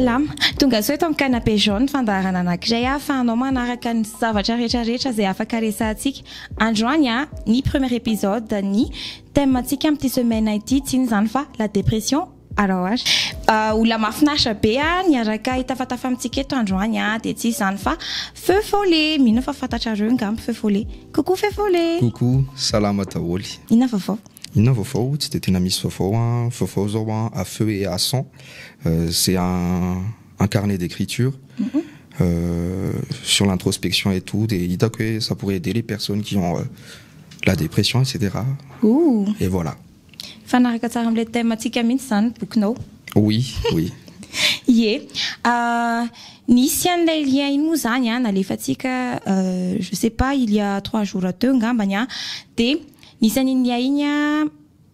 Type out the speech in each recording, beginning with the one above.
Salam, tonga soa eto amin'ny canapé jaune fandaharana anankiray ahafahanao manaraka ny zavatra rehetrarehetra izay afaka resahantsika. Androany ny premier épisode ny thème antsika amin'ity semaine ity tsy inona izany fa la dépression. Alors, olona mahafinaritra be niaraka hitafatafa amintsika eto androany dia tsy izany fa Feu Follet. Mino fa fantatrareo ngamba Feu Follet. Coucou Feu Follet. Coucou, salama daholo. Inona vaovao? Inona vaovao, tsy dia tena misy vaovao vaovao zao à feu et à sang. C'est un carnet d'écriture sur l'introspection et tout. Et que ça pourrait aider les personnes qui ont la dépression, etc. Ouh. Et voilà. Fanaraka tsara amin'ilay thème antsika mihitsy zany bokinao. Oui, oui. Ie. Nisy an'ilay lien iny moa zany nalefatsika je sais pas il y a 3 jours teo ngambany dia nisy an'iny lien iny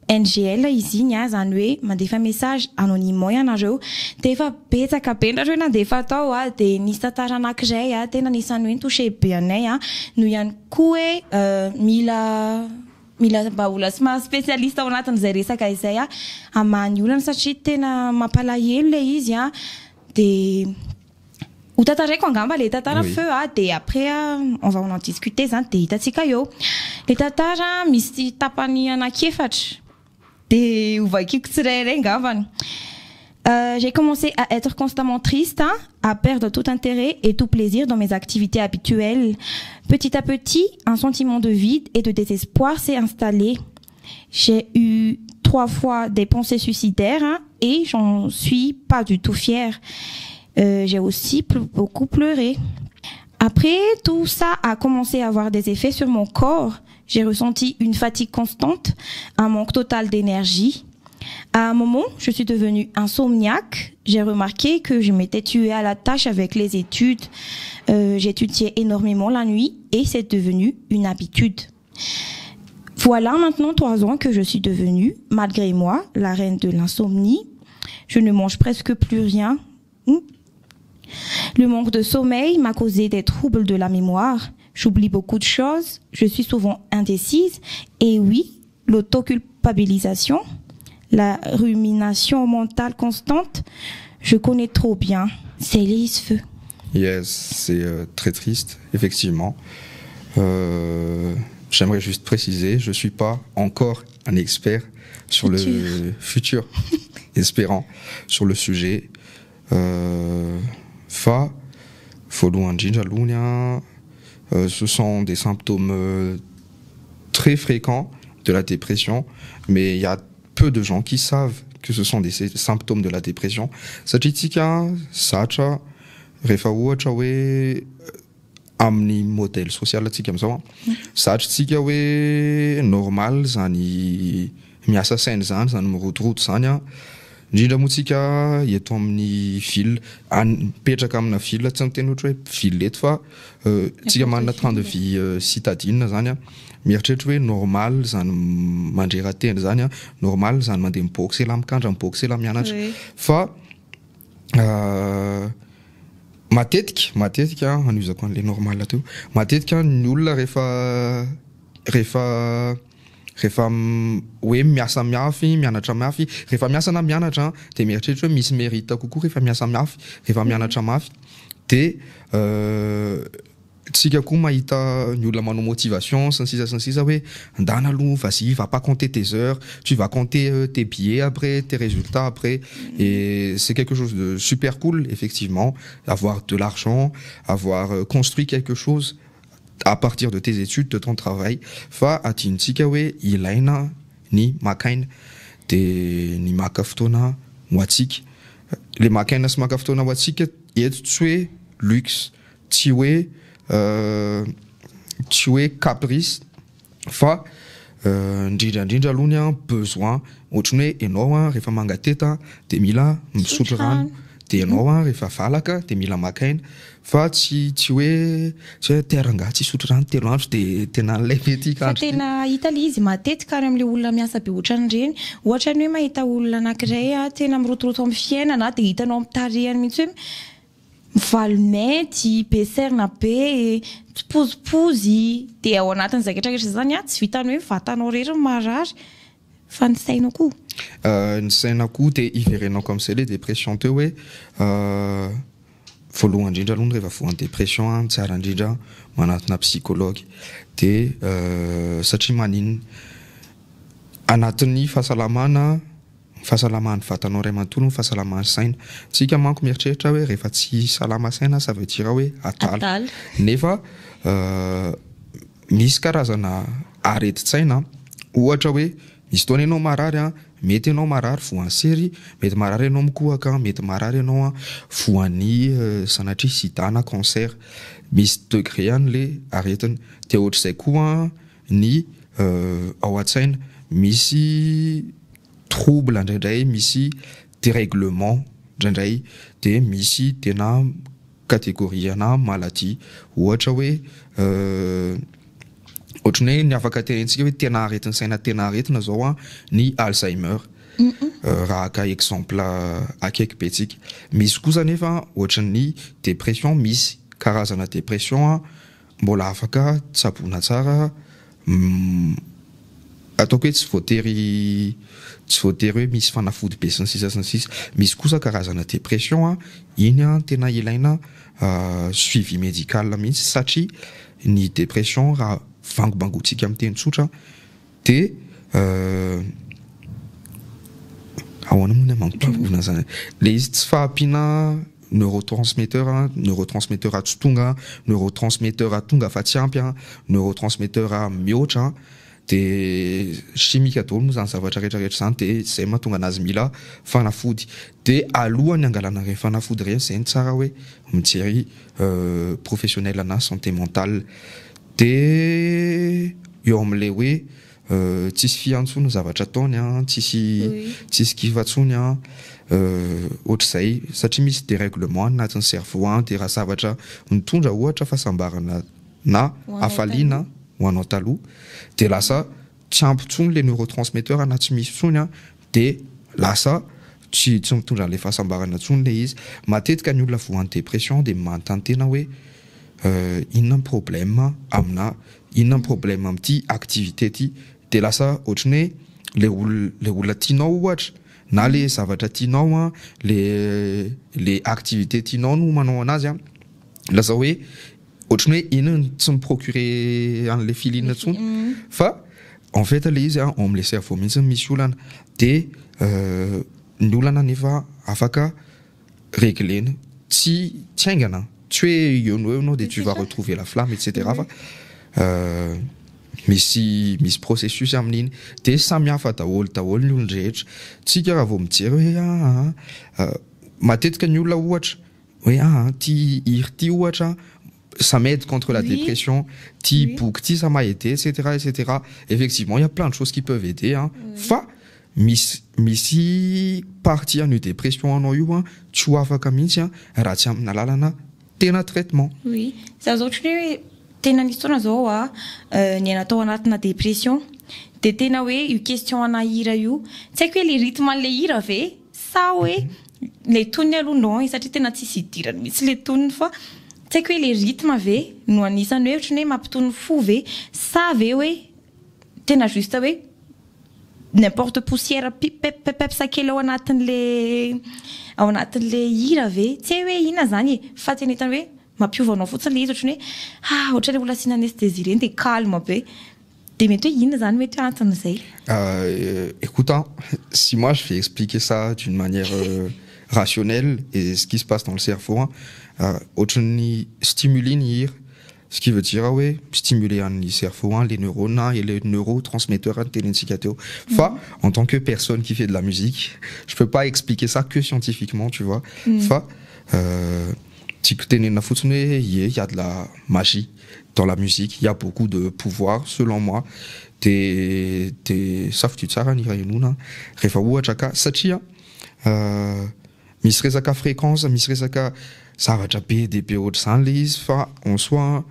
NGL izy iny zany hoe mandefa message anonymement ianareo dia efa betsaka be anareo nandefa tao dia nisy tantara anankiray tena nisany hoe touché be anay no ihany koa hoe mila baola sy maha spécialiste ao anatin'izay resaka izay amany olana satria tena mampalahelo le izy dia ho tantaraiko angamba le tantara feu dia après on va en discuter zany dia hitatsika eo le tantara misy tapany anakiefatra dia hovakiko tsirairay ngambany. J'ai commencé à être constamment triste, à perdre tout intérêt et tout plaisir dans mes activités habituelles. Petit à petit, un sentiment de vide et de désespoir s'est installé. J'ai eu 3 fois des pensées suicidaires et j'en suis pas du tout fière. J'ai aussi beaucoup pleuré. Après, tout ça a commencé à avoir des effets sur mon corps. J'ai ressenti une fatigue constante, un manque total d'énergie. À un moment, je suis devenue insomniaque. J'ai remarqué que je m'étais tuée à la tâche avec les études. J'étudiais énormément la nuit et c'est devenu une habitude. Voilà maintenant 3 ans que je suis devenue, malgré moi, la reine de l'insomnie. Je ne mange presque plus rien. Le manque de sommeil m'a causé des troubles de la mémoire. J'oublie beaucoup de choses. Je suis souvent indécise. Et oui, l'autoculpabilisation, la rumination mentale constante, je connais trop bien. C'est Lise Feu. Yes, c'est très triste, effectivement. J'aimerais juste préciser, je ne suis pas encore un expert sur le futur, espérant, sur le sujet. Ce sont des symptômes très fréquents de la dépression, mais il y a peu de gens qui savent que ce sont des symptômes de la dépression. Satritika, satra, refa ohatra hoe amin'ny modèle social atsika amizao satritsika hoe normal zany miasa saina zany mirotoroto zany indrindra moa tsika eto amin'ny ville mipetraka amina ville tsy miteny ohatra hoe ville eto fa tsika manana train de vie citadine zany mieritreritra hoe normal zany mandrerateny zany normal zany mandeha miboksela mikandra miboksela mianatra fa matetika anuzako an'le normal teo matetika ny olona rehefa hoe miasa miafy mianatra miafy rehefa miasa na mianatra dia mieritreritra hoe misy mérite kokoa rehefa miasa miafy rehefa mianatra mafy dia tsika koa mahita ny olona manao motivation sy ny sisa hoe andana aloha vas-y va pas compter tes heures, tu vas compter tes billets après, tes résultats après, et c'est quelque chose de super cool effectivement, avoir de l'argent, avoir construit quelque chose à partir de tes études, de ton travail. Fa aty tsika hoe ilaina ny makaina dia ny maka fotoana ho atsika. Le makaina sy maka fotoana ho atsika eto tsy hoe luxe, tsy hoe caprice fa indrindra aloha besoin ohatrany hoe ianao rehefa mangateta dia mila misotro rano dia ianao rehefa valaka dia mila makaina fa tsy hoe teranga tsy sotro rano 3 andro dia tena lay mety kandro tena hita le izy matetika ary amin'le olona miasa be ohatran'ireny ohatra ny hoe mahita olona anankiray tena mirotoroto amin'ny fiainana dia hitanao amin'ny tarehany mihitsy hoe mivalomety be serina be pozipozy dia ao anatin'izay rehetrarehetra zany tsy vitany hoe vatanao rery marary fa ny sainao koa Ny sainako de iverenako am'izay le depression teo hoe voalohany indrindra aloha rehefa voan'ny depression tsara indrindra manatona psychologue de satria maninona anatin'ny fahasalaman'ny vatanao ray manontolo ny fahasalaman'ny saina. Tsika manko mieritreritra hoe rehefa tsy salama saina ça veut dire hoe atala. Nefa misy karazana areti-tsaina ohatra hoe misy taona ianao marary mety ianao marary voan'ny sery, mety marary ianao mikohaka, mety marary ianao voan'ny sanatria sida na cancer. Misy degré an'le aretina de ohatr'izay koa ny ao an-tsaina misy trouble indraindray, misy dérèglement indraindray, de misy tena catégorie-na maladie ohatra hoe ohatrany hoe ny afaka tenentsika hoe tena aretin'ny saina tena aretina zao ny Alzheimer. Raha ka exemple akaiky be tsika. Misy kosa nefa ohatran'ny dépression, misy karazana dépression mbola afaka tsaboina tsara ataoko hoe tsy voatery hoe misy fanafody be sy ny sisa sy ny sisa. Misy kosa karazana dépression iny tena ilaina suivi médical mihitsy satria ny dépression raha vangobangotsika amin'ny teny tsotra de ahoana moa ny mampivona zany le izy tsy fahampiana neurotransmetteur tsy tonga, neurotransmetteur tonga fa tsy ampy, neurotransmetteur mihoatra de chimique daholo moa zany zavatra rehetrarehetra zany de zay mahatonga anazy mila fanafody. De alohany angalana ireny fanafody ireny zay ny tsara hoe mijery professionnel na santé mentale. De eo am'le hoe tsisy fiantsony zavatra ataony tsisy kifatsony ohatr'izay satria misy dérèglement anatin'ny cerveau de raha zavatra mitondra ohatra fahasambarana na hafaliana ho anao taloha de lasa tsy ampy tsony le neurotransmetteur anaty misy tsony de lasa tsy mitondra an'le fahasambarana tsony le izy. Matetika ny olona voan'ny dépression de manontany tena hoe inona ny problème amina, inona ny problème amin'ity activité ty, de lasa ohatrany hoe le olona tianao ohatra na le zavatra tianao le activité tianao no manao anazy lasa hoe ohatrany hoe inona tsy miprocurer an'le filinana tsony fa en fait le izy am'le cerveau mihitsy misy olana de ny olana nefa afaka réglena tsy aingana tsy hoe eo de tu vas retrouver la flamme etc. fa misy processus amin'iny de samy hafa daholo ny olona rehetra. Tsika raha vao mijery hoe matetika ny olona ohatra hoe ty hira ty ohatra ça m'aide contre la dépression, ty book ty ça m'a aidé etc. Effectivement il y a plein de choses qui peuvent aider fa misy partie an'io dépression anao io tsy ho afaka mihitsy raha tsy amina lalana tena traitement. Oui, ça zao hoe tena nisy fotoana zao ny anatao anatina dépression de tena hoe io question ana hira io tsy haiko hoe le rythme an'le hira ve sa hoe le toniny aloha non satria tena tsisy idirany mihitsy le toniny fa tsy haiko hoe le rythme ve no anisany hoe ohatrany hoe mampitony fo ve sa ve hoe tena juste hoe n'importe poussière pepsa kely ao anatin'le hira ve tsy hoe ina zany fa tena hitany hoe mampiovanao fotsiny le izy ohatrany hoe ohatrany olona sy anesthésie reny de calme be de mety hoe ina zany mety anton'izay. Écoute, si moi je vais expliquer ça d'une manière rationnelle et ce qui se passe dans le cerveau ohatrany stimuler ny hira, ce qui veut dire stimuler le cerveau, les neurones et les neurotransmetteurs Fa, en tant que personne qui fait de la musique, je peux pas expliquer ça que scientifiquement, tu vois. Fa, il y a de la magie dans la musique, il y a beaucoup de pouvoir, selon moi. Safety tsara ny raha enona rehefa ohatra ka satria misy resaka fréquence, misy resaka zavatra be de be ohatr'izany le izy fa en soi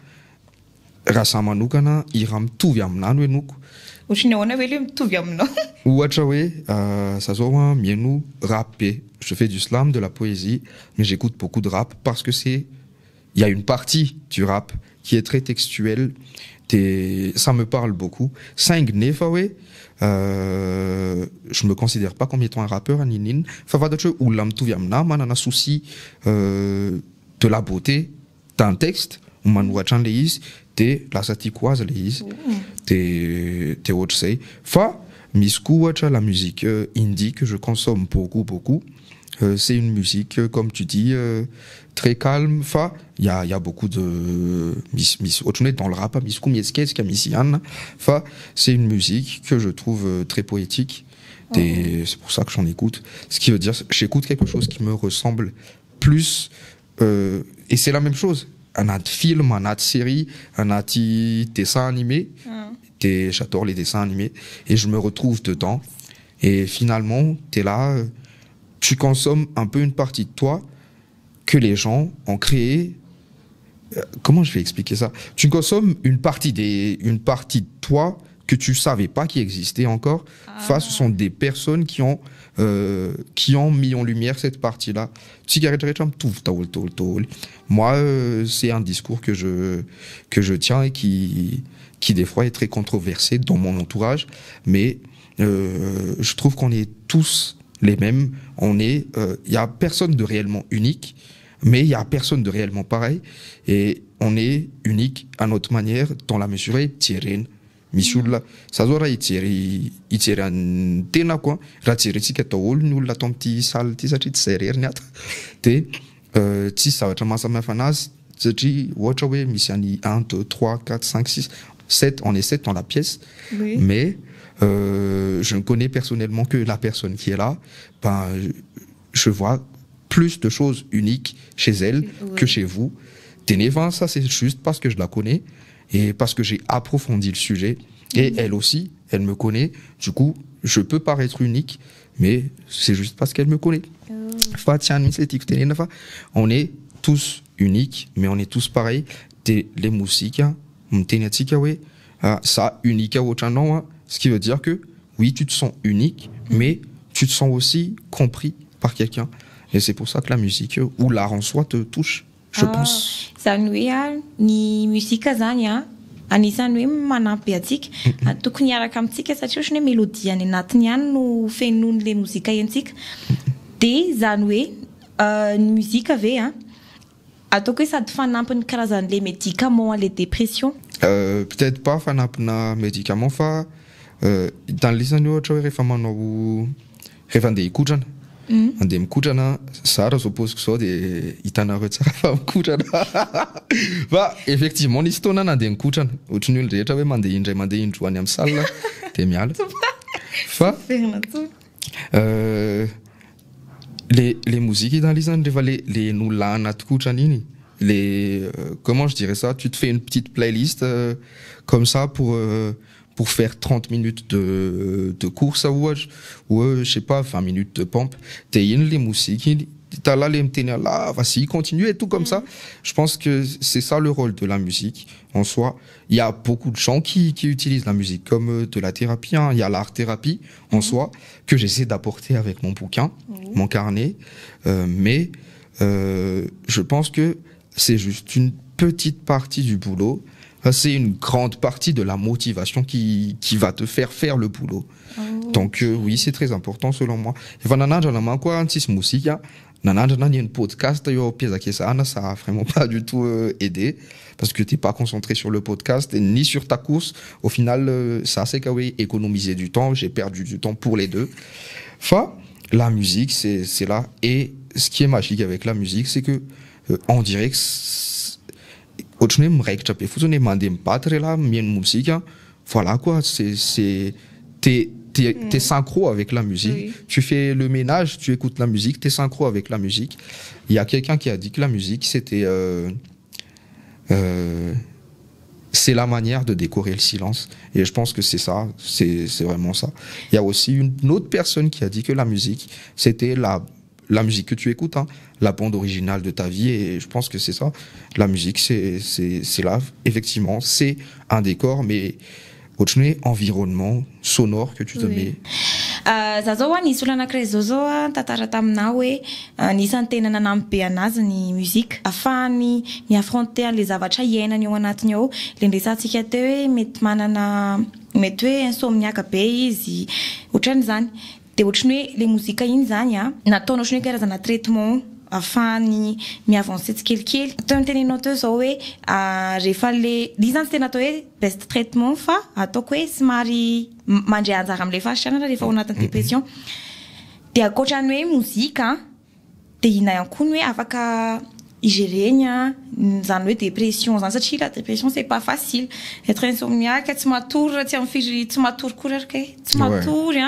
raha za manokana hira mitovy aminany hoe noko ohatrany ahoana hoe le mitovy aminao ohatra hoe ça zao mihaino rap be, je fais du slam, de la poésie, mais j'écoute beaucoup de rap parce que il y a une partie du rap qui est très textuelle Ça me parle beaucoup. Je me considère pas comme étant un rappeur, Ninin. Ou un souci de la beauté d'un texte. La satikoise, t'es autre say. La musique indie que je consomme beaucoup. C'est une musique, comme tu dis, très calme. Il y a beaucoup de dans le rap, c'est une musique que je trouve très poétique. C'est pour ça que j'en écoute. Ce qui veut dire, j'écoute quelque chose qui me ressemble plus. Et c'est la même chose. Un autre film, un autre série, un autre dessin animé. J'adore les dessins animés. Et je me retrouve dedans. Et finalement, t'es là. Tu consommes un peu une partie de toi que les gens ont créé. Comment je vais expliquer ça? Tu consommes une partie de toi que tu savais pas qui existait encore. Ce sont des personnes qui ont mis en lumière cette partie-là. Moi, c'est un discours que je tiens et qui des fois est très controversé dans mon entourage, mais je trouve qu'on est tous les mêmes. Y a personne de réellement unique, mais il y a personne de réellement pareil, et on est unique à notre manière dans la mesure où Misulla, ça zora itiri antena quoi, ratsirisika daholo ny olona atao amity salle ty satria tsy zay rery ny ato. De tsisy zavatra mahasamihafa anazy satria ohatra hoe misy any 1, 2, 3, 4, 5, 6, 7, on est 7 dans la pièce, oui. Mais je ne connais personnellement que la personne qui est là. Je vois plus de choses uniques chez elle, oui, que chez vous. Ténévin, ça c'est juste parce que je la connais et parce que j'ai approfondi le sujet. Et elle aussi, elle me connaît. Du coup, je peux paraître unique, mais c'est juste parce qu'elle me connaît. On est tous uniques, mais on est tous pareils. Les musiques, ça unique, ce qui veut dire que oui, tu te sens unique, mais tu te sens aussi compris par quelqu'un. Et c'est pour ça que la musique ou l'art en soi te touche, je pense. Zany hoe ny muzika zany anisany hoe manampy atsika tokony hiaraka amintsika satria ohatrany hoe melodia any anatiny ihany no fenon'le mozika iantsika. De zany hoe ny muzika ve ataoko hoe sady fanampy ny karazan'le médicament les dépressions. Peut-être pas fanampina médicament fa dans lisany ohatra hoe rehefa manao rehefa andeha hikotrana andeha mikotrana Zara supposeko zao de hitanareo tsara fa mikotrana fa effectivement nisy fotoana nandeha mikotrana ohatry ny olo rehetra hoe mandeha indray mandeha indroa any amin'ny salle de miala fa les musiques dans lisany rehefa les n'olona anaty kotrana iny comment je dirais ça, tu te fais une petite playlist comme ça pour faire 30 minutes de course à watch ou je sais pas 20 minutes de pompe. T'es les musiques, t'as là les mtena là, vas-y continue et tout comme ça. Je pense que c'est ça le rôle de la musique en soi. Il y a beaucoup de gens qui utilisent la musique comme de la thérapie. Il y a l'art thérapie en soi que j'essaie d'apporter avec mon bouquin, mon carnet, mais je pense que c'est juste une petite partie du boulot. C'est une grande partie de la motivation qui va te faire le boulot. Donc oui, c'est très important selon moi. Et podcast, ça a vraiment pas du tout aidé parce que t'es pas concentré sur le podcast ni sur ta course. Au final, ça c'est qu'à économiser du temps. J'ai perdu du temps pour les deux. Enfin, la musique, c'est là. Et ce qui est magique avec la musique, c'est que on dirait que voilà quoi, t'es synchro avec la musique. Oui. Tu fais le ménage, tu écoutes la musique, t'es synchro avec la musique. Il y a quelqu'un qui a dit que la musique c'était c'est la manière de décorer le silence, et je pense que c'est ça, c'est vraiment ça. Il y a aussi une autre personne qui a dit que la musique c'était la musique que tu écoutes, la bande originale de ta vie, et je pense que c'est ça. La musique, c'est là, effectivement, c'est un décor, mais autre environnement sonore que tu te mets. za zao nisy olona anankiray zao tantara taminao hoe nisan'ny tena nanampy be anazy ny muzika ahafahany miaffronter an'le zavatra iainany eo anatiny ao le nresantsika teo hoe mety manana mety hoe insomniaque be izy ohatran'izany de ohatrany hoe le mozika iny zany nataony ohatrany hoe karazana traitement afahany miavancer tsikelikely teo teninao teo zao hoe rehefa le izany tena atao hoe best traitement fa ataoko hoe somary mandray anjara am'le fasitrana rehefa ao anatin'ny dépression de akoatrany hoe mozika de ina ihany koa hoe afaka igéreny zany hoe dépression zany satria la dépression c'est pas facile être insomniaque tsy matory tsy amfiry tsy matory kory araka tsy matory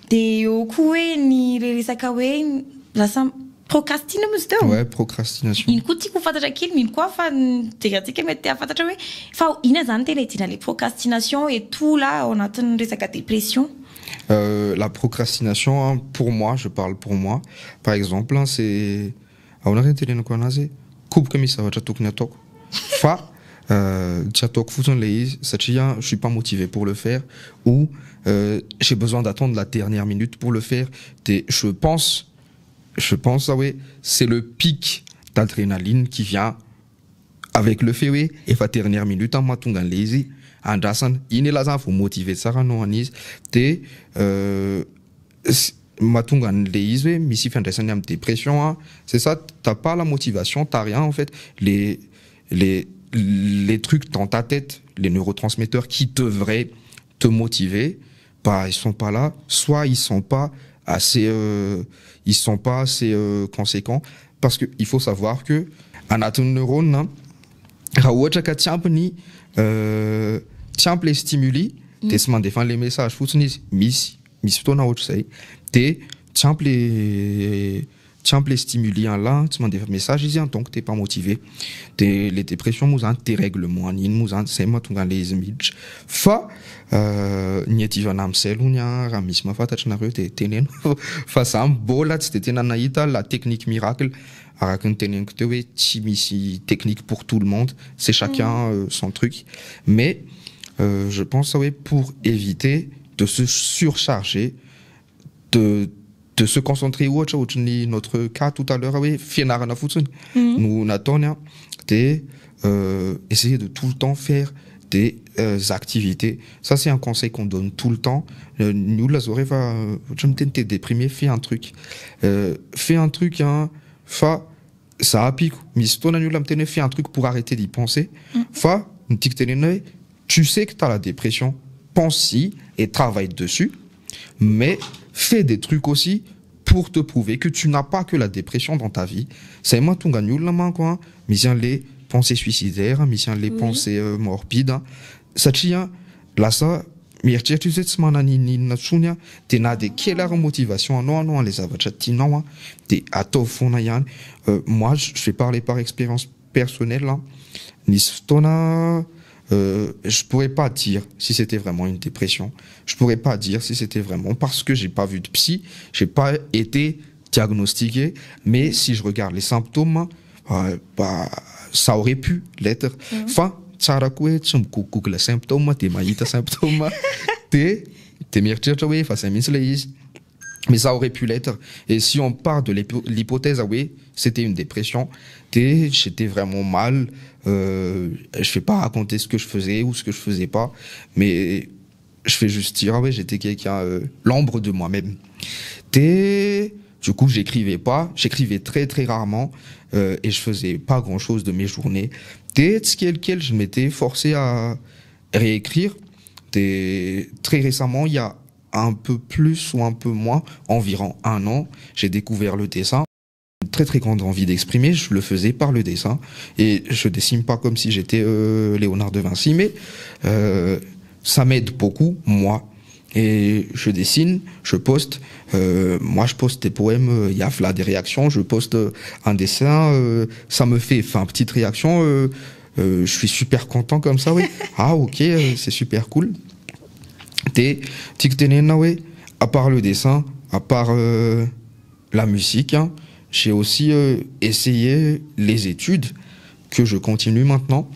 de eo koa hoe ny resaka hoe lasa procrastine mozy teo ouais procrastination iny koa tiako fantatra kely mino koa fa degatsika mety afantatra hoe fa ina zany tena itina les procrastination et tout là au anatin'ny resaka dépression. La procrastination hein, pour moi je parle pour moi par exemple hein, c'est on a tenenako anazy koboka misy zavatra tokony ataoko fa tsy ataoko fotsiny le izy satria je suis pas motivé pour le faire ou j'ai besoin d'attendre la dernière minute pour le faire et je pense ah ouais, c'est le pic d'adrénaline qui vient avec le fait oui et fa dernière minute en matonga lazy andrasana iny lazana faut motiver tsara no anizy de matonga le izy hoe misy fiandraisany am dépression hein, c'est ça t'as pas la motivation t'as rien en fait les trucs dans ta tête les neurotransmetteurs qui devraient te motiver bah ils sont pas là soit ils sont pas assez conséquents parce que il faut savoir que anatin'ny neurone raha ohatra ka tsy ampy les stimuli de tsy mandefa les messages fotsiny izy misy fotoana ohatra zay de tsy ampy les stimuli là tsy mandefa message izy donc t'es pas motivé de les dépressions moa zany dérèglement an'iny moa zany zay mahatonga le izy miditra fa ny ativana am'izay aloha ny raha misy mahafantatra nareo de teneno fa za mbola tsy de tena nahita la technique miracle araka ny teneniko teo hoe tsy misy technique pour tout le monde c'est chacun son truc mais je pense ouais pour éviter de se surcharger de se concentrer ohatra ohatran'ny notre cas tout à l'heure oui fianarana fotsiny no nataony de essayer de tout le temps faire des activités ça c'est un conseil qu'on donne tout le temps ny olona zao rehefa ohatra miteny t'es déprimé fais un truc hein fa ça apiko misy fotoana ny olona miteny fais un truc pour arrêter d'y penser fa ny tiako tenena hoe tu sais que t'as la dépression pense-y et travaille dessus mais fais des trucs aussi pour te prouver que tu n'as pas que la dépression dans ta vie c'est moi tonga ny olona manko misy an'le pensées suicidaires misy an'le pensées morbides satria lasa mieritreritra io zay tsy mananinina tsony de na de kely ary motivation anao an'le zavatra tianao de atao foana ihany moi je vais parler par expérience personnelle nisy fotoana je pourrais pas dire si c'était vraiment une dépression. Je pourrais pas dire si c'était vraiment parce que j'ai pas vu de psy, j'ai pas été diagnostiqué, mais si je regarde les symptômes, bah ça aurait pu l'être. Enfin, tsara koa hoe tsy Google symptômes de mahita symptômes de mieritreritra hoe fa zay mihitsy le izy. Mais ça aurait pu l'être. Et si on part de l'hypothèse, oui, c'était une dépression, j'étais vraiment mal, je vais pas raconter ce que je faisais ou ce que je faisais pas, mais je vais juste dire, oui, j'étais quelqu'un, l'ombre de moi-même. Du coup, j'écrivais très très rarement, et je faisais pas grand chose de mes journées. Je m'étais forcé à réécrire. Très récemment, il y a un peu plus ou un peu moins, environ 1 an, j'ai découvert le dessin. Une très très grande envie d'exprimer, je le faisais par le dessin. Et je dessine pas comme si j'étais Léonard de Vinci, mais ça m'aide beaucoup, moi. Et je dessine, je poste. Moi, je poste des poèmes, il y a là des réactions. Je poste un dessin, ça me fait, petite réaction. Je suis super content comme ça, oui. Ah, ok, c'est super cool. À part le dessin, à part la musique, j'ai aussi essayé les études que je continue maintenant.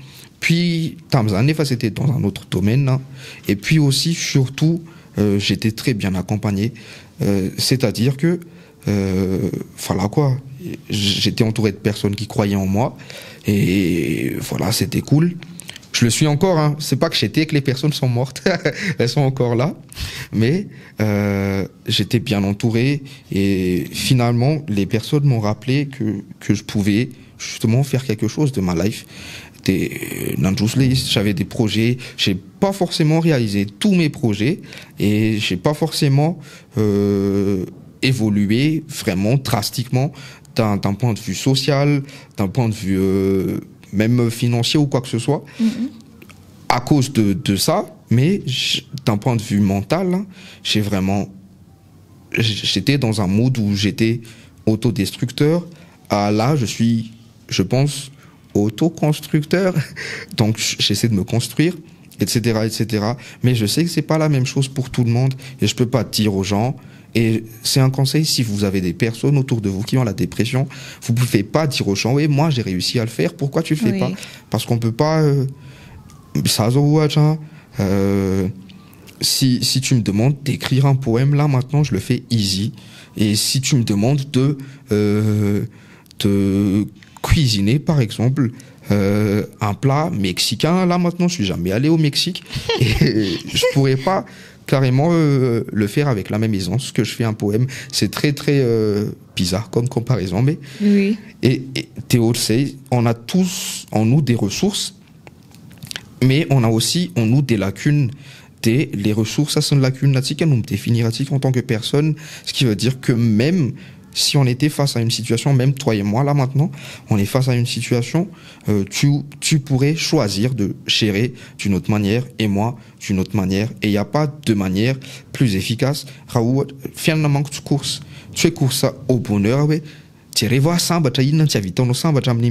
Puis, c'était dans un autre domaine. Et puis aussi, surtout, j'étais très bien accompagné. C'est-à-dire que, voilà quoi, j'étais entouré de personnes qui croyaient en moi, et voilà, c'était cool. Je le suis encore, hein. C'est pas que j'étais que les personnes sont mortes, elles sont encore là, mais j'étais bien entouré, et finalement, les personnes m'ont rappelé que je pouvais justement faire quelque chose de ma life. J'avais des projets, j'ai pas forcément réalisé tous mes projets, et j'ai pas forcément évolué vraiment drastiquement d'un point de vue social, d'un point de vue même financier ou quoi que ce soit, à cause de ça, mais d'un point de vue mental, hein, j'étais dans un mood où j'étais autodestructeur. Là, je pense, autoconstructeur. Donc, j'essaie de me construire, etc., etc. Mais je sais que c'est pas la même chose pour tout le monde, et je peux pas dire aux gens. Et c'est un conseil, si vous avez des personnes autour de vous qui ont la dépression, vous pouvez pas dire aux gens, oui, moi j'ai réussi à le faire, pourquoi tu le fais pas? Parce qu'on peut pas, si tu me demandes d'écrire un poème, là maintenant je le fais easy. Et si tu me demandes de cuisiner par exemple un plat mexicain, là maintenant je suis jamais allé au Mexique, et je pourrais pas carrément le faire avec la même aisance que je fais un poème. C'est très très bizarre comme comparaison, mais oui. Et Théo le sait, on a tous en nous des ressources, mais on a aussi en nous des lacunes. Les ressources, ça sont des lacunes là, nous définir en tant que personne, ce qui veut dire que même si on était face à une situation, même toi et moi là maintenant, on est face à une situation, tu pourrais choisir de gérer d'une autre manière, et moi d'une autre manière, et il n'y a pas de manière plus efficace. Raoult, finalement, tu courses au bonheur, ouais. Tu revois ça,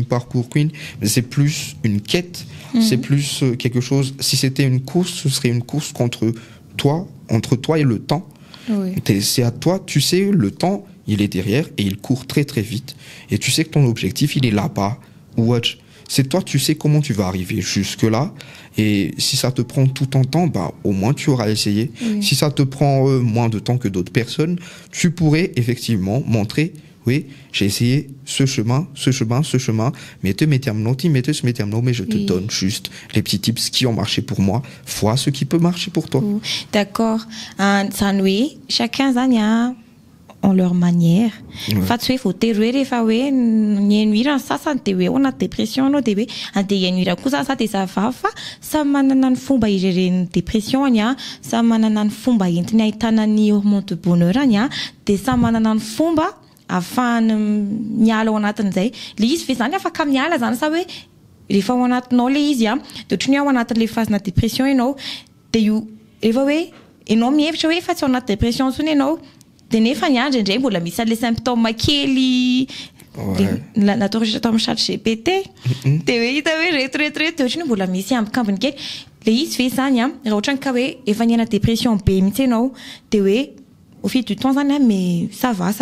parcours queen, mais c'est plus une quête, c'est plus quelque chose. Si c'était une course, ce serait une course entre toi et le temps. Oui. C'est à toi, tu sais, le temps, il est derrière et il court très très vite. Et tu sais que ton objectif, il est là-bas. Watch. C'est toi, tu sais comment tu vas arriver jusque-là. Et si ça te prend tout ton temps, bah, au moins tu auras essayé. Oui. Si ça te prend moins de temps que d'autres personnes, tu pourrais effectivement montrer, oui, j'ai essayé ce chemin, mais je te donne juste les petits tips qui ont marché pour moi, vois ce qui peut marcher pour toi. D'accord. Oui, chacun ont leur manière. Fa tsy hoe voatery hoe rehefa hoe nianuira sasany de hoe ona dépression anao de hoe andeha hianuira kosa sa de zava fa samy manana ny fomba ireren'ny dépression any a, samy manana ny fomba entiny ahitana ny hormone de bonheur any a, de samy manana ny fomba afahany miala ao anatin'izay. Le izy ve zany afaka miala zany sa hoe rehefa ao anatinao le izy a, de ohatriny ao anatin'le phase-na dépression ianao, de io rehefa hoe ianao mihevitra hoe fa tsy ao anaty dépression intsony ianao, de nefa ny andro indray mbola misy an'le symptômes kely natao rehetra tao amin'ny chat GPT, de hoe hita hoe reto de ohatriny mbola misy ambikambiny kely. Le izy ve zany a, raha ohatra ka hoe efa niana dépression be mihitsy ianao, de hoe au fil du temps zany a, mais ça va,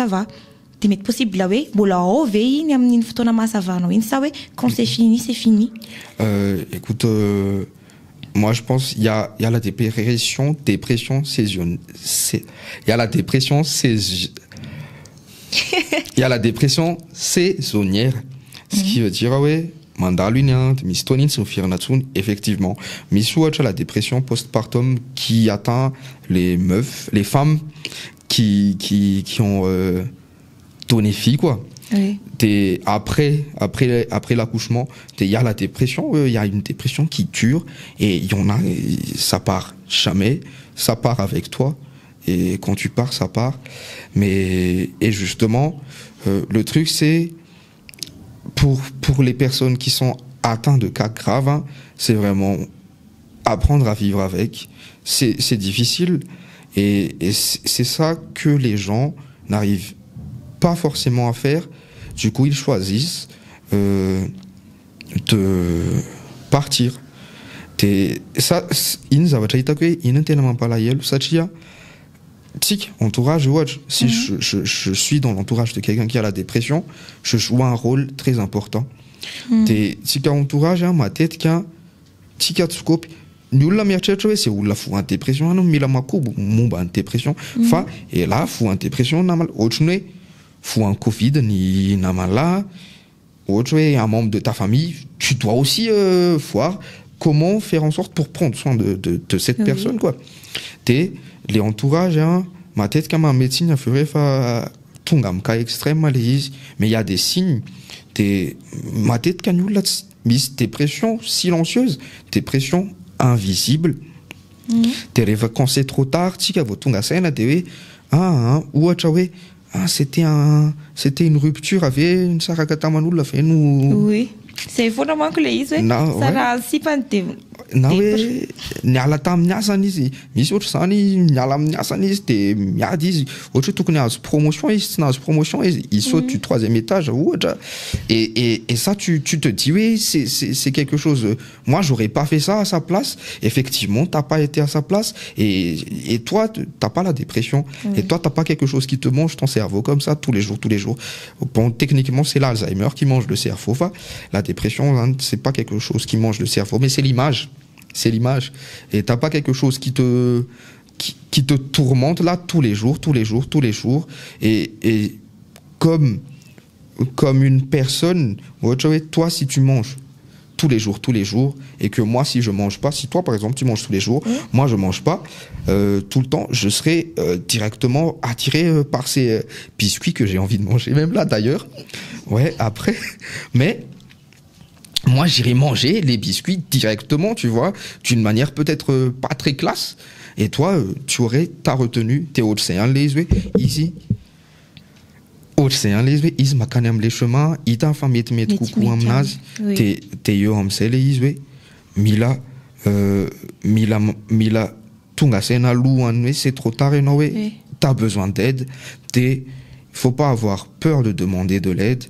de mety possible là hoe mbola ao ve iny amin'iny fotoana mahasavanao iny, sa hoe quand c'est fini. Écoute, moi, je pense il y a la dépression saisonnière. Il y a la dépression saisonnière. Ce qui veut dire, ouais, effectivement. Mais soit la dépression postpartum qui atteint les femmes qui ont donné fille, quoi. Oui. Après l'accouchement, il y a la dépression, il y a une dépression qui dure, et il y en a, ça part jamais, ça part avec toi, et quand tu pars, ça part. Et justement, le truc c'est, pour les personnes qui sont atteintes de cas graves, hein, c'est vraiment apprendre à vivre avec. C'est difficile, et c'est ça que les gens n'arrivent pas forcément à faire. Du coup, ils choisissent de partir. Ça, entourage, si je suis dans l'entourage de quelqu'un qui a la dépression, je joue un rôle très important. Entourage, ma tête, nous la merchetche c'est où la fou en dépression non mais la mako mon en dépression fa et là fou en dépression normal autre fou en covid ni normal là autre un membre de ta famille tu dois aussi voir comment faire en sorte pour prendre soin de cette personne quoi t'es les entourages hein ma tête comme un médecin a ferait fa tungam cas extrême malaise mais il y a des signes t'es ma tête canule là dépression silencieuse dépression invisible t'es rêves quand c'est trop tard tu vas tunga scène t'es ou c'était une rupture avec une sarakata manul la fait nous oui c'est vraiment que les ça va si pas nawe niala tamniasa izy misy ohatry zany niala amniasa izy de miady izy ohatry tokony azo promotion izy tsy nahazo promotion izy il saute du 3e étage ohatra et ça tu te dis oui c'est quelque chose moi j'aurais pas fait ça à sa place effectivement t'as pas été à sa place et toi t'as pas la dépression et toi t'as pas quelque chose qui te mange ton cerveau comme ça tous les jours bon techniquement c'est l'Alzheimer qui mange le cerveau la dépression hein, c'est pas quelque chose qui mange le cerveau mais c'est l'image et t'as pas quelque chose qui te tourmente là tous les jours et comme une personne toi si tu manges tous les jours et que moi si je mange pas si toi par exemple tu manges tous les jours moi je mange pas tout le temps je serai directement attiré par ces biscuits que j'ai envie de manger même là d'ailleurs après mais moi, j'irai manger les biscuits directement, tu vois, d'une manière peut-être pas très classe. Et toi, t'as retenu tes océans les ici. Océans les is makanam les chemins, ita famet coucou amnaz, te yo amsele iswe, mila tunga sena louanwe, c'est trop tard et noé, t'as besoin d'aide, faut pas avoir peur de demander de l'aide.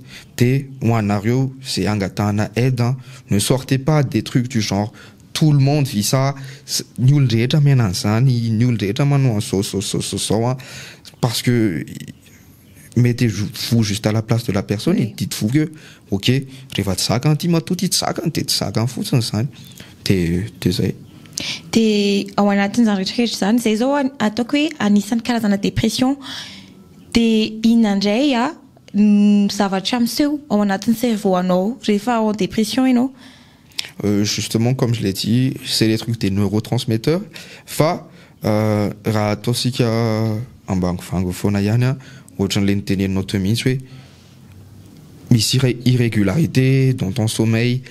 Wanario, c'est Angatana aide. Hein. Ne sortez pas des trucs du genre tout le monde vit ça. Parce que mettez-vous juste à la place de la personne et dites-vous que ok, revat ça quand il m'a tout dit ça quand t'es ça quand fou ça t'es ao anatin'ny rehetrarehetra zany zay zao ataoko hoe anisan'ny karazana dépression de inandray zavatra miseho ao anatin'ny cerveau anao rehefa en dépression ianao. Justement comme je l'ai dit c'est les trucs des neurotransmetteurs raha ataosika ambany frangophone ihany ohatran'le niteneninao teo mihitsy hoe misy irrégularité dans ton sommeil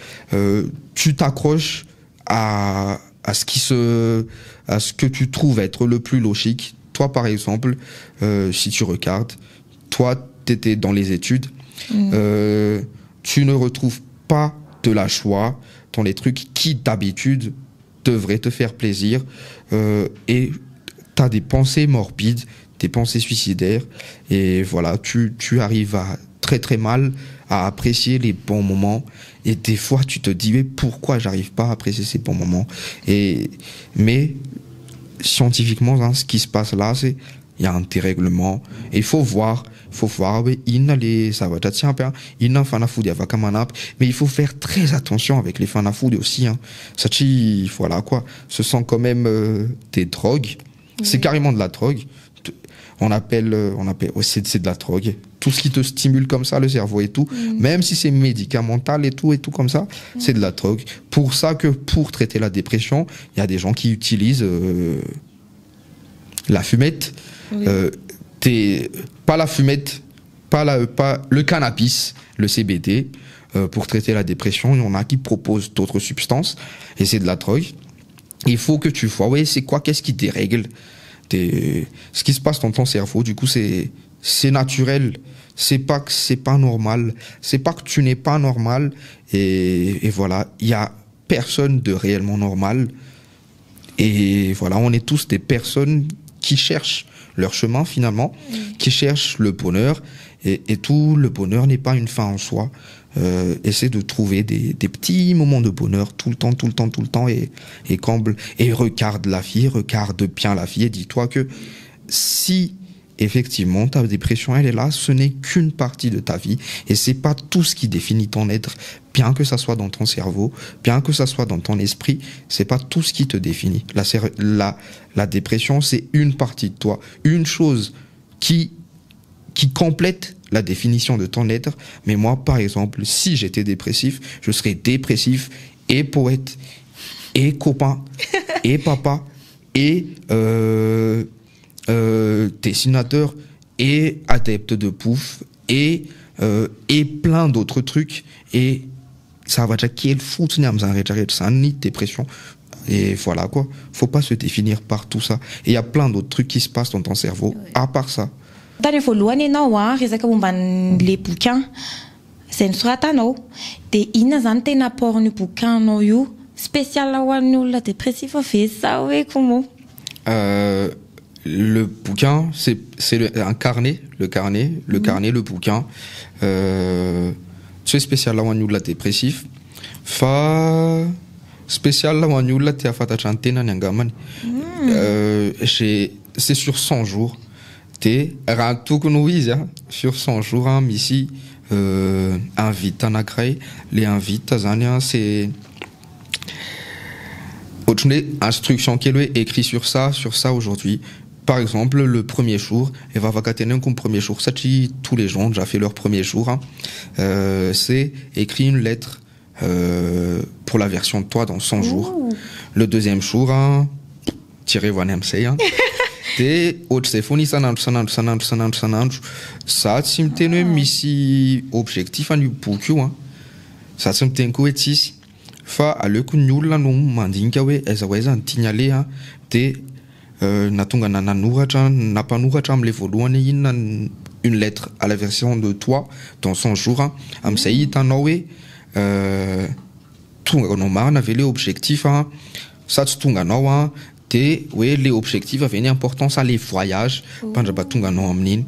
tu t'accroches à ce que tu trouves être le plus logique. Toi par exemple si tu regardes toi t'étais dans les études tu ne retrouves pas de la joie dans les trucs qui d'habitude devraient te faire plaisir et t'as des pensées morbides, des pensées suicidaires et voilà tu arrives à très très mal à apprécier les bons moments et des fois tu te dis mais pourquoi j'arrive pas à apprécier ces bons moments mais scientifiquement ce qui se passe là c'est il y a un dérèglement et il faut voir mais mais il faut faire très attention avec les fanafood aussi voilà quoi ce sont quand même des drogues c'est carrément de la drogue on appelle c'est de la drogue tout ce qui te stimule comme ça le cerveau et tout même si c'est médicamental et tout comme ça c'est de la drogue pour ça que pour traiter la dépression il y a des gens qui utilisent la fumette pas la fumette pas le cannabis le CBD pour traiter la dépression il y en a qui proposent d'autres substances et c'est de la drogue il faut que tu vois c'est quoi qu'est-ce qui dérègle ce qui se passe dans ton cerveau du coup c'est naturel c'est pas que c'est pas normal c'est pas que tu n'es pas normal et voilà il y a personne de réellement normal et voilà on est tous des personnes qui cherchent leur chemin finalement qui cherchent le bonheur et tout le bonheur n'est pas une fin en soi essaie de trouver des petits moments de bonheur tout le temps et comble et regarde bien la vie et dis-toi que si effectivement, ta dépression, elle est là, ce n'est qu'une partie de ta vie et c'est pas tout ce qui définit ton être, bien que ça soit dans ton cerveau, bien que ça soit dans ton esprit, c'est pas tout ce qui te définit. La dépression, c'est une partie de toi, une chose qui complète la définition de ton être. Mais moi, par exemple, si j'étais dépressif, je serais dépressif et poète, et copain, et papa, et dessinateur, et adepte de pouf, et plein d'autres trucs. Et ça va déjà qu'il faut c'est un nid de dépression. Et voilà quoi. Faut pas se définir par tout ça. Et il y a plein d'autres trucs qui se passent dans ton cerveau, à part ça. Tany voalohany ianao resaka momba le bouquin zay nosoratanao de inona zany tena apportny bouquinanao io spécial ho an'ny olona dépressif ve sa hoe comment? Le bouquin c'est un carnet, le bouquin c'est spécial ho an'ny olona dépressif fa spécial ho an'ny olona tia fantatra ny tenany angamany. C'est sur 100 jours. Raha tokony ho izy sur 100 jours misy invite anankiray le invite zany c'est ohatrany hoe instruction kely hoe écrit sur ça aujourd'hui. Par exemple, le premier jour, et va vacater comme premier jour, satchi tous les gens ont déjà fait leur premier jour, c'est écrit une lettre pour la version de toi dans 100 jours. Le deuxième jour, tirez voir n'aimsei de ohatr'izay foana isanandro za tsy miteny hoe misy objectif an'io boky io za tsy miteny koa hoe tsisy fa aleoko ny olona no mandinika hoe aiza ho aiza ny tiany aleha de natonga nampanoratra am'le voalohany inona une lettre à la version de toi dans 100 jours am'izay hitanao hoe tonga anao marina ave le objectif sa tsy tonga anao de ouais les objectifs avaient une importance à les voyages pendant tonga anao amin'iny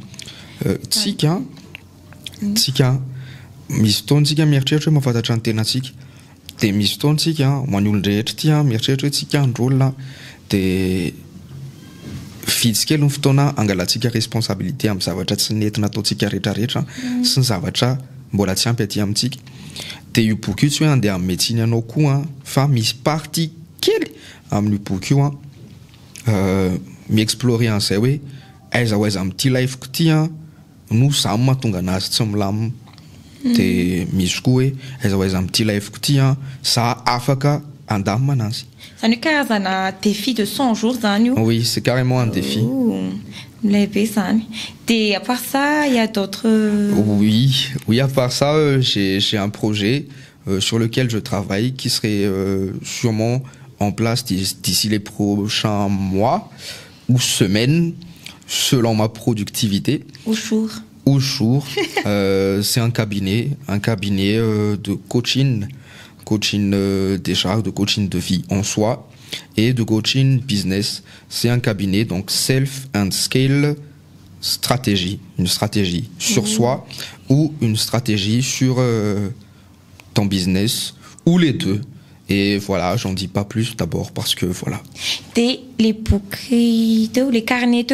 tsika misy fotoantsika mieritreritra hoe mahafantatra ny tenatsika de misy fotoantsika ho an'ny olon-drehetra ty mieritreritra hoe tsika androlona de vitsy kely ny fotoana angalatsika responsabilité amin'ny zavatra tsy nentina ataotsika rehetrarehetra sy ny zavatra mbola tsy ampy aty amintsika de io boky io tsy hoe andeha amin'ny médecine anao koa fa misy partie kely amin'io boky io mi-explorer an'izay hoe aiza ho aiza amin'ity lifeko ty no samy mahatonga anazy tsy milamina de misy koa hoe aiza ho aiza amin'ity lifeko ty za afaka andamina anazy. Zany hoe karazana défi de 100 jours zany io. Oui, c'est carrément un défi. Levé zany. Et à part ça, il y a d'autres... Oui, à part ça, j'ai un projet sur lequel je travaille qui serait sûrement en place d'ici les prochains mois ou semaines, selon ma productivité. Au jour. C'est un cabinet de coaching déjà, de coaching de vie en soi et de coaching business. C'est un cabinet, donc Self and Scale Stratégie, une stratégie sur soi ou une stratégie sur ton business ou les deux. Et voilà, j'en dis pas plus d'abord parce que voilà. Les bouquets, les carnets,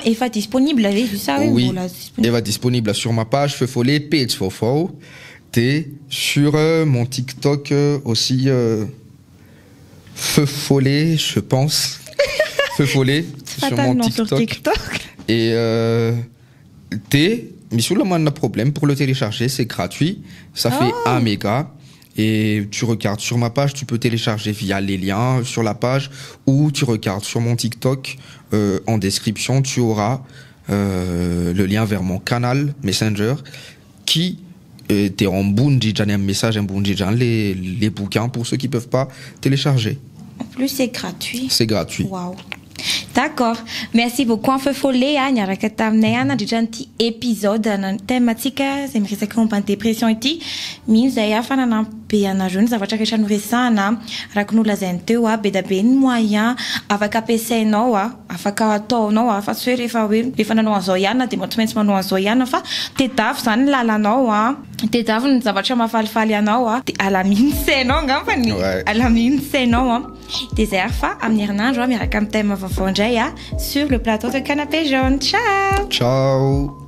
il va disponible avec ça. Oui, il va disponible sur ma page Feufollet Page Fofo. Sur mon TikTok aussi Feufollet, je pense. Feufollet sur mon TikTok. Et mais sur le moins de problème pour le télécharger, c'est gratuit. Ça fait 1 méga. Et tu regardes sur ma page, tu peux télécharger via les liens sur la page ou tu regardes sur mon TikTok. En description, tu auras le lien vers mon canal Messenger qui t'es en bunji, un message en bunji, les bouquins pour ceux qui peuvent pas télécharger. En plus, c'est gratuit. C'est gratuit. Wow. D'accord. Merci beaucoup. En fait, Follet, niaraka taminay nandritra n'ity épisode na thématique zay miresaka momba ny dépression ity. Mino zay afa nanampi be anareo ny zavatra rehetra noresahana araka nolazainy teo be da be ny moyen afaka ampiasainao afaka ataonao fa tsy hoe rehefa nanao an'izao ihany de tsy maintsy manao an'izao ihany fa tedavy zany lalanao tedavy ny zavatra mahafalifaly anao de alaminy sainao ngambany alaminy sainao de zay fa amin'ny herinandro miaraka amin'ny thème vaovao indray sur le plateau de Canapé Jaune. Ciao. Ciao.